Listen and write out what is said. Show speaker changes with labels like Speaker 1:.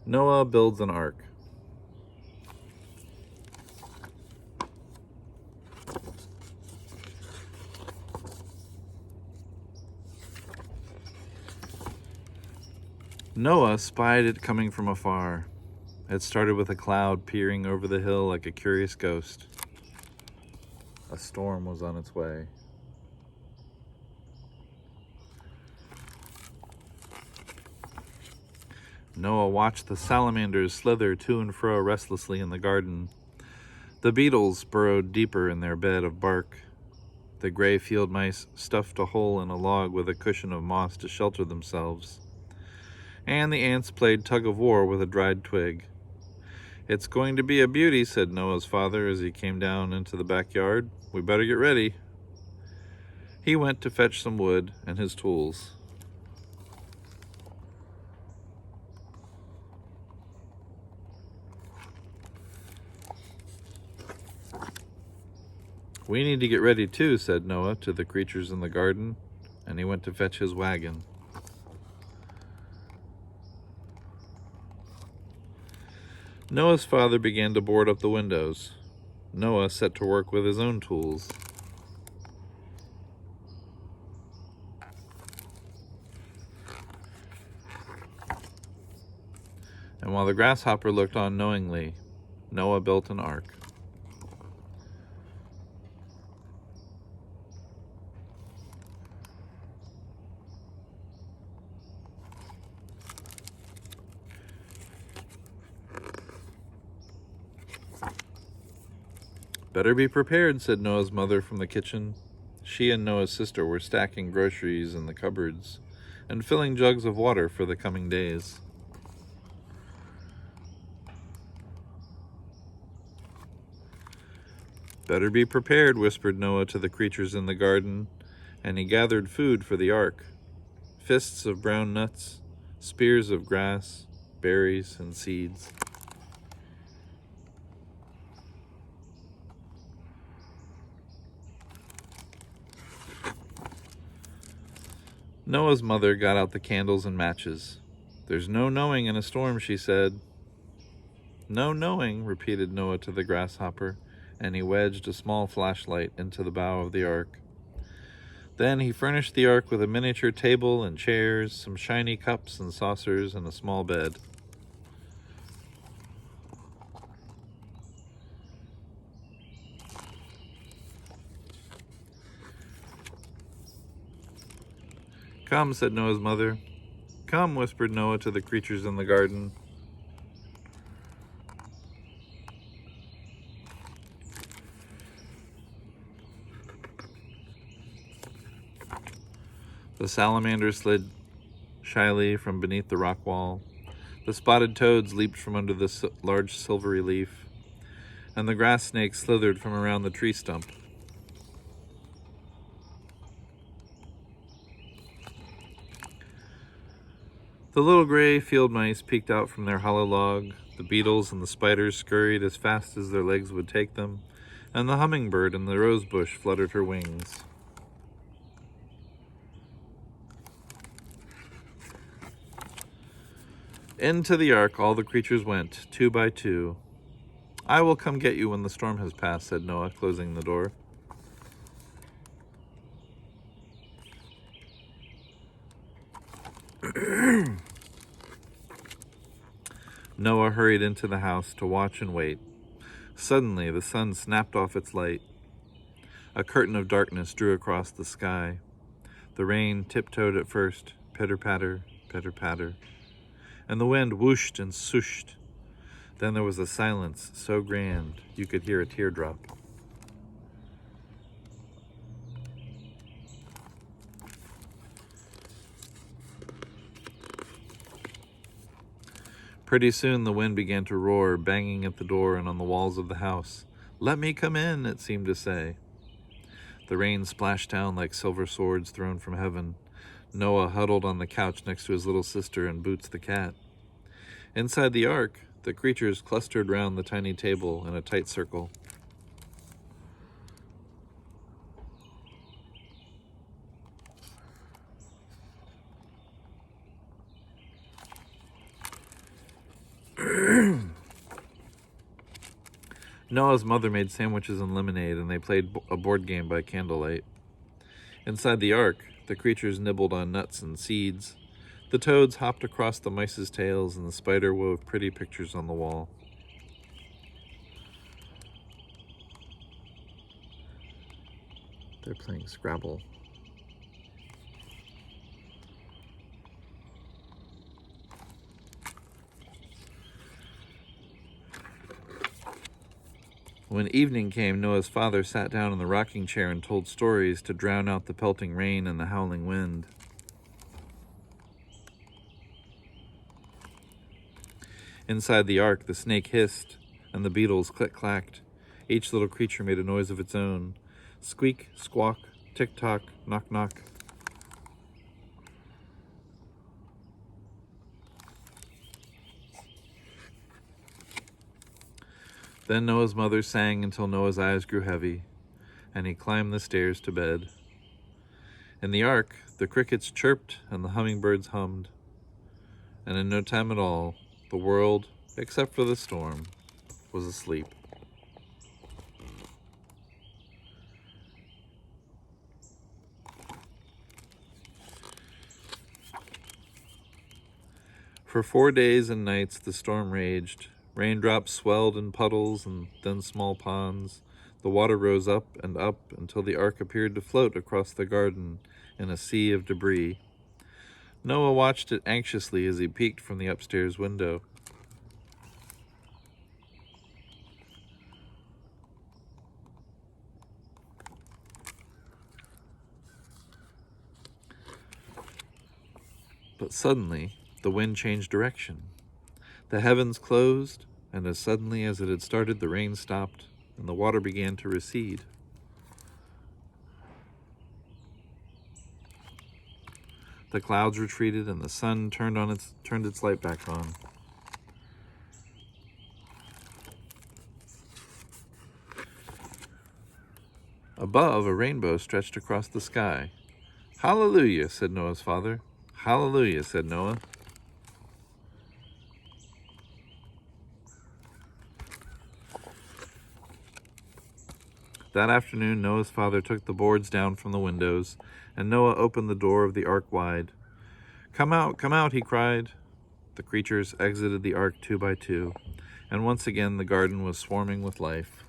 Speaker 1: Noah builds an ark. Noah spied it coming from afar. It started with a cloud peering over the hill like a curious ghost. A storm was on its way. Noah watched the salamanders slither to and fro restlessly in the garden. The beetles burrowed deeper in their bed of bark. The gray field mice stuffed a hole in a log with a cushion of moss to shelter themselves. And the ants played tug-of-war with a dried twig. "It's going to be a beauty," said Noah's father as he came down into the backyard. "We better get ready." He went to fetch some wood and his tools. "We need to get ready too," said Noah to the creatures in the garden, and he went to fetch his wagon. Noah's father began to board up the windows. Noah set to work with his own tools. And while the grasshopper looked on knowingly, Noah built an ark. "Better be prepared," said Noah's mother from the kitchen. She and Noah's sister were stacking groceries in the cupboards and filling jugs of water for the coming days. "Better be prepared," whispered Noah to the creatures in the garden, and he gathered food for the ark. Fists of brown nuts, spears of grass, berries, and seeds. Noah's mother got out the candles and matches. "There's no knowing in a storm," she said. "No knowing," repeated Noah to the grasshopper, and he wedged a small flashlight into the bow of the ark. Then he furnished the ark with a miniature table and chairs, some shiny cups and saucers, and a small bed. "Come," said Noah's mother. "Come," whispered Noah to the creatures in the garden. The salamander slid shyly from beneath the rock wall. The spotted toads leaped from under the large silvery leaf, and the grass snakes slithered from around the tree stump. The little gray field mice peeked out from their hollow log. The beetles and the spiders scurried as fast as their legs would take them, and the hummingbird in the rose bush fluttered her wings. Into the ark all the creatures went, 2 by 2. "I will come get you when the storm has passed," said Noah, closing the door. Noah hurried into the house to watch and wait. Suddenly, the sun snapped off its light. A curtain of darkness drew across the sky. The rain tiptoed at first, pitter-patter, pitter-patter, and the wind whooshed and swooshed. Then there was a silence so grand you could hear a teardrop. Pretty soon the wind began to roar, banging at the door and on the walls of the house. "Let me come in," it seemed to say. The rain splashed down like silver swords thrown from heaven. Noah huddled on the couch next to his little sister and Boots the cat. Inside the ark, the creatures clustered round the tiny table in a tight circle. Noah's mother made sandwiches and lemonade, and they played a board game by candlelight. Inside the ark, the creatures nibbled on nuts and seeds. The toads hopped across the mice's tails, and the spider wove pretty pictures on the wall. They're playing Scrabble. When evening came, Noah's father sat down in the rocking chair and told stories to drown out the pelting rain and the howling wind. Inside the ark, the snake hissed, and the beetles click-clacked. Each little creature made a noise of its own. Squeak, squawk, tick-tock, knock-knock. Then Noah's mother sang until Noah's eyes grew heavy, and he climbed the stairs to bed. In the ark, the crickets chirped and the hummingbirds hummed, and in no time at all, the world, except for the storm, was asleep. For 4 days and nights the storm raged. Raindrops swelled in puddles and then small ponds. The water rose up and up until the ark appeared to float across the garden in a sea of debris. Noah watched it anxiously as he peeked from the upstairs window. But suddenly, the wind changed direction. The heavens closed, and as suddenly as it had started, the rain stopped, and the water began to recede. The clouds retreated, and the sun turned its light back on. Above, a rainbow stretched across the sky. "Hallelujah," said Noah's father. "Hallelujah," said Noah. That afternoon, Noah's father took the boards down from the windows, and Noah opened the door of the ark wide. Come out," he cried. The creatures exited the ark 2 by 2, and once again the garden was swarming with life.